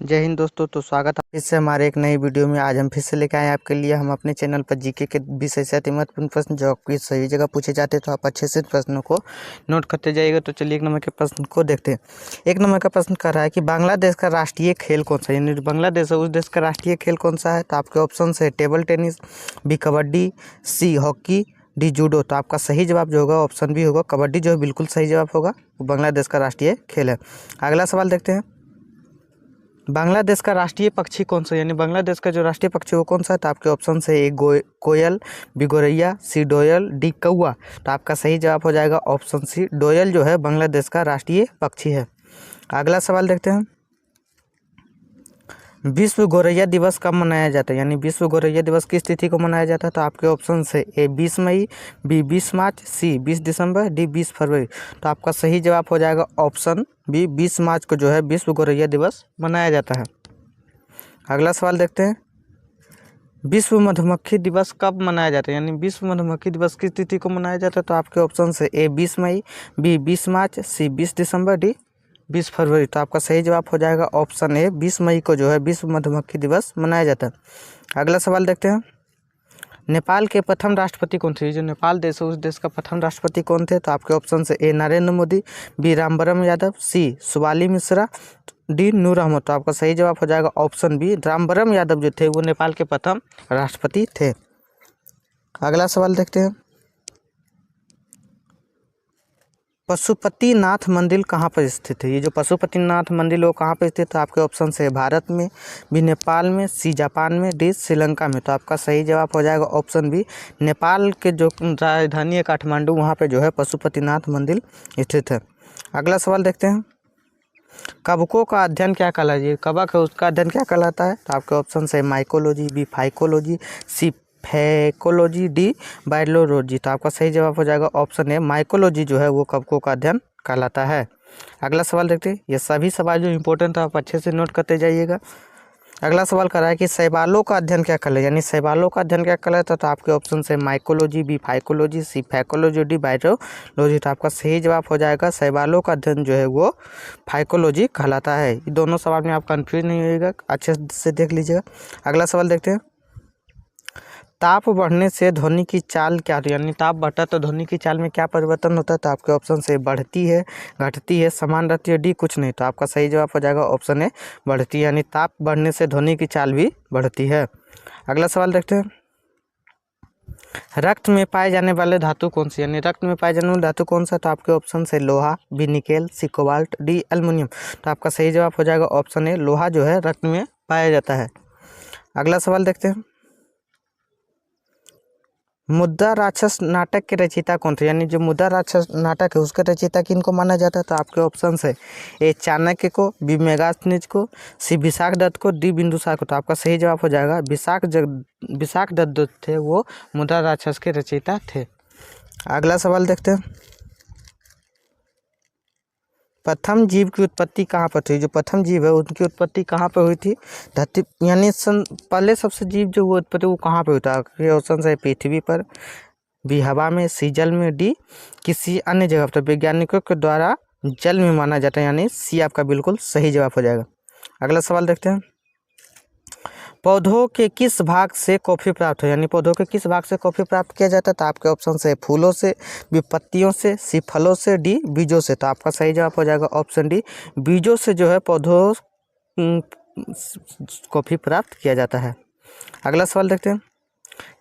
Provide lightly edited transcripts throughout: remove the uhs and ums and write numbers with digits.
जय हिंद दोस्तों। तो स्वागत है फिर से हमारे एक नई वीडियो में। आज हम फिर से लेकर आए हैं आपके लिए। हम अपने चैनल पर जीके के विषय से महत्वपूर्ण प्रश्न जो आपकी सही जगह पूछे जाते हैं, तो आप अच्छे से प्रश्नों को नोट करते जाइएगा। तो चलिए 1 नंबर के प्रश्न को देखते हैं। 1 नंबर का प्रश्न कर रहा है कि बांग्लादेश का राष्ट्रीय खेल कौन सा है, यानी बांग्लादेश है उस देश का राष्ट्रीय खेल कौन सा है। तो आपके ऑप्शन है table tennis, B kabaddi, C hockey, D judo. तो आपका सही जवाब जो होगा ऑप्शन बी होगा, कबड्डी जो है बिल्कुल सही जवाब होगा। वो बांग्लादेश का राष्ट्रीय खेल है। अगला सवाल देखते हैं। बांग्लादेश का राष्ट्रीय पक्षी कौन सा, यानी बांग्लादेश का जो राष्ट्रीय पक्षी वो कौन सा है। तो आपके ऑप्शन है ए कोयल, बी गोरैया, सी डोयल, डी कौवा। तो आपका सही जवाब हो जाएगा ऑप्शन सी, डोयल जो है बांग्लादेश का राष्ट्रीय पक्षी है। अगला सवाल देखते हैं। विश्व गौरैया दिवस कब मनाया जाता है, यानी विश्व गौरैया दिवस किस तिथि को मनाया जाता है। तो आपके ऑप्शन है ए 20 मई, बी 20 मार्च, सी 20 दिसंबर, डी 20 फरवरी। तो आपका सही जवाब हो जाएगा ऑप्शन बी, 20 मार्च को जो है विश्व गौरैया दिवस मनाया जाता है। अगला सवाल देखते हैं। विश्व मधुमक्खी दिवस कब मनाया जाता है, यानी विश्व मधुमक्खी दिवस किस तिथि को मनाया जाता है। तो आपके ऑप्शन है ए 20 मई, बी 20 मार्च, सी 20 दिसंबर, डी 20 फरवरी। तो आपका सही जवाब हो जाएगा ऑप्शन ए, 20 मई को जो है विश्व मधुमक्खी दिवस मनाया जाता है। अगला सवाल देखते हैं। नेपाल के प्रथम राष्ट्रपति कौन थे, जो नेपाल देश है उस देश का प्रथम राष्ट्रपति कौन थे। तो आपके ऑप्शन है ए नरेंद्र मोदी, बी रामवरम यादव, सी सुवाली मिश्रा, डी नूर अहमद। तो आपका सही जवाब हो जाएगा ऑप्शन बी, रामवरम यादव जो थे वो नेपाल के प्रथम राष्ट्रपति थे। अगला सवाल देखते हैं। पशुपतिनाथ मंदिर कहाँ पर स्थित है, ये जो पशुपतिनाथ मंदिर वो कहाँ पर स्थित है। आपके ऑप्शन है भारत में, बी नेपाल में, सी जापान में, डी श्रीलंका में। तो आपका सही जवाब हो जाएगा ऑप्शन बी, नेपाल के जो राजधानी है काठमांडू वहाँ पे जो है पशुपतिनाथ मंदिर स्थित है। अगला सवाल देखते हैं। कवकों का अध्ययन क्या कहलाता है, कवक है उसका अध्ययन क्या कहलाता है। तो आपके ऑप्शन है माइकोलॉजी, बी फाइकोलॉजी, सी फैकोलॉजी, डी बायोलॉजी। तो आपका सही जवाब हो जाएगा ऑप्शन है माइकोलॉजी जो है वो कवकों का अध्ययन कहलाता है। अगला सवाल देखते हैं। ये सभी सवाल जो इंपॉर्टेंट है आप अच्छे से नोट करते जाइएगा। अगला सवाल कर रहा है कि शैवालों का अध्ययन क्या कहलाता है, यानी शैवालों का अध्ययन क्या कहलाता है। तो आपके ऑप्शन है माइकोलॉजी, बी फाइकोलॉजी, सी फैकोलॉजी, डी बायोलॉजी। तो आपका सही जवाब हो जाएगा शैवालों का अध्ययन जो है वो फाइकोलॉजी कहलाता है। ये दोनों सवाल में आप कंफ्यूज नहीं होइएगा, अच्छे से देख लीजिएगा। अगला सवाल देखते हैं। ताप बढ़ने से ध्वनि की चाल क्या होती है, यानी ताप बढ़ता तो ध्वनि की चाल में क्या परिवर्तन होता है। तो आपके ऑप्शन से बढ़ती है, घटती है, समान रहती है, डी कुछ नहीं। तो आपका सही जवाब हो जाएगा ऑप्शन है बढ़ती है, यानी ताप बढ़ने से ध्वनि की चाल भी बढ़ती है। अगला सवाल देखते हैं। रक्त में पाए जाने वाले धातु कौन सी, यानी रक्त में पाए जाने वाले धातु कौन सा। तो आपके ऑप्शन है लोहा, बी निकेल, सी कोबाल्ट, डी एल्युमिनियम। तो आपका सही जवाब हो जाएगा ऑप्शन है लोहा जो है रक्त में पाया जाता है। अगला सवाल देखते हैं। मुद्रा राक्षस नाटक के रचयिता कौन थे, यानी जो मुद्रा राक्षस नाटक है उसका रचयिता किनको माना जाता है। तो आपके ऑप्शन है ए चाणक्य को, बी मेगास्थनीज को, सी विशाख दत्त को, डी बिंदुसार को। तो आपका सही जवाब हो जाएगा विशाख दत्त जो थे वो मुद्रा राक्षस के रचयिता थे। अगला सवाल देखते हैं। प्रथम जीव की उत्पत्ति कहाँ पर थी, जो प्रथम जीव है उनकी उत्पत्ति कहाँ पर हुई थी धरती, यानी पहले सबसे जीव जो वो उत्पत्ति वो कहाँ पर हुई था। ऑप्शन है पृथ्वी पर, बी हवा में, सी जल में, डी किसी अन्य जगह पर। वैज्ञानिकों के द्वारा जल में माना जाता है, यानी सी आपका बिल्कुल सही जवाब हो जाएगा। अगला सवाल देखते हैं। पौधों के किस भाग से कॉफी प्राप्त हो, यानी पौधों के किस भाग से कॉफी प्राप्त किया जाता है। तो आपके ऑप्शन है फूलों से, बी पत्तियों से, सी फलों से, डी बीजों से। तो आपका सही जवाब हो जाएगा ऑप्शन डी, बीजों से जो है पौधों कॉफी प्राप्त किया जाता है। अगला सवाल देखते हैं।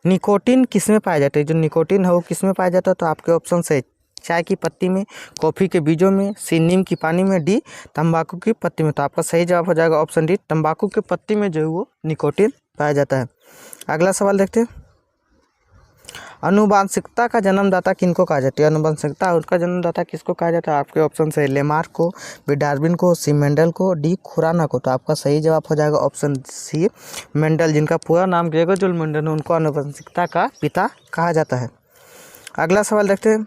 निकोटीन किस में पाया जाता है, जो निकोटीन है वो किस में पाया जाता है। तो आपके ऑप्शन है चाय की पत्ती में, कॉफ़ी के बीजों में, सी नीम की पानी में, डी तंबाकू की पत्ती में। तो आपका सही जवाब हो जाएगा ऑप्शन डी, तंबाकू की पत्ती में जो है वो निकोटीन पाया जाता है। अगला सवाल देखते हैं। आनुवांशिकता का जन्मदाता किनको कहा जाता है, आनुवांशिकता उसका जन्मदाता किसको कहा जाता है। आपके ऑप्शन है लेमार्क को, बी डार्विन को, सी मेंडल को, डी खुराना को। तो आपका सही जवाब हो जाएगा ऑप्शन सी मेंडल, जिनका पूरा नाम ग्रेगोर मेंडल है, उनको आनुवांशिकता का पिता कहा जाता है। अगला सवाल देखते हैं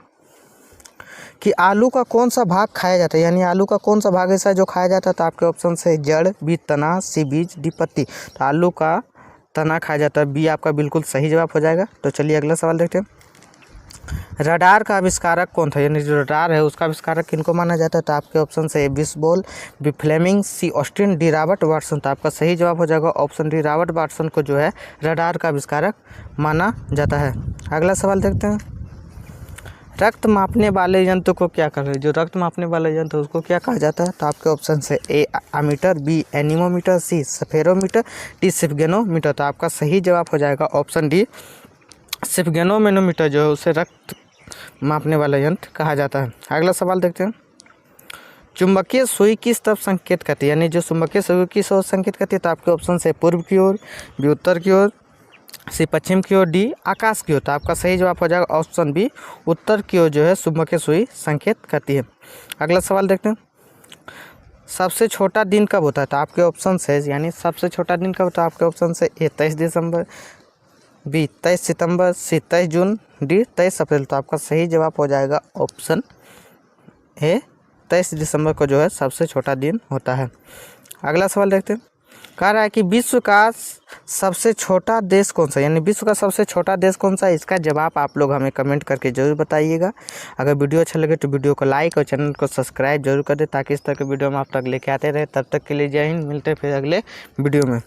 कि आलू का कौन सा भाग खाया जाता है, यानी आलू का कौन सा भाग ऐसा है जो खाया जाता है। तो आपके ऑप्शन है जड़, बी तना, सी बीज, डी पत्ती। तो आलू का तना खाया जाता है, बी आपका बिल्कुल सही जवाब हो जाएगा। तो चलिए अगला सवाल देखते हैं। रडार का आविष्कारक कौन था, यानी जो रडार है उसका आविष्कारक किनको माना जाता है, तो आपके ऑप्शन से बिसबोल, बी फ्लेमिंग, सी ऑस्टिन, डी रॉबर्ट वाटसन। तो आपका सही जवाब हो जाएगा ऑप्शन डी, रॉबर्ट वाटसन को जो है रडार का आविष्कारक माना जाता है। अगला सवाल देखते हैं, रक्त मापने वाले यंत्र को क्या कहते हैं, जो रक्त मापने वाले यंत्र उसको क्या कहा जाता है, तो आपके ऑप्शन से ए आमीटर, बी एनीमोमीटर, सी स्फेरोमीटर, डी स्फिगेनोमीटर। तो आपका सही जवाब हो जाएगा ऑप्शन डी, स्फिगेनोमीटर जो है उसे रक्त मापने वाला यंत्र कहा जाता है। अगला सवाल देखते हैं, चुंबकीय सुई किस तरफ संकेत करती है, यानी जो चुंबकीय सुई किस ओर संकेत करती है, तो आपके ऑप्शन से पूर्व की ओर, बी उत्तर की ओर, सी पश्चिम की ओर, डी आकाश की ओर। तो आपका सही जवाब हो जाएगा ऑप्शन बी, उत्तर की ओर जो है चुंबकीय सुई संकेत करती है। अगला सवाल देखते हैं, सबसे छोटा दिन कब होता है, तो आपके ऑप्शन से यानी सबसे छोटा दिन कब होता है, आपके ऑप्शन से ए 23 दिसंबर, बी 23 सितंबर, सी 23 जून, डी 23 अप्रैल। तो आपका सही जवाब हो जाएगा ऑप्शन ए 23 दिसंबर को जो है सबसे छोटा दिन होता है। अगला सवाल देखते हैं, कह रहा है कि विश्व का सबसे छोटा देश कौन सा, यानी विश्व का सबसे छोटा देश कौन सा है, इसका जवाब आप लोग हमें कमेंट करके जरूर बताइएगा। अगर वीडियो अच्छा लगे तो वीडियो को लाइक और चैनल को सब्सक्राइब जरूर कर दे, ताकि इस तरह के वीडियो हम आप तक लेके आते रहे। तब तक के लिए जय हिंद, मिलते हैं फिर अगले वीडियो में।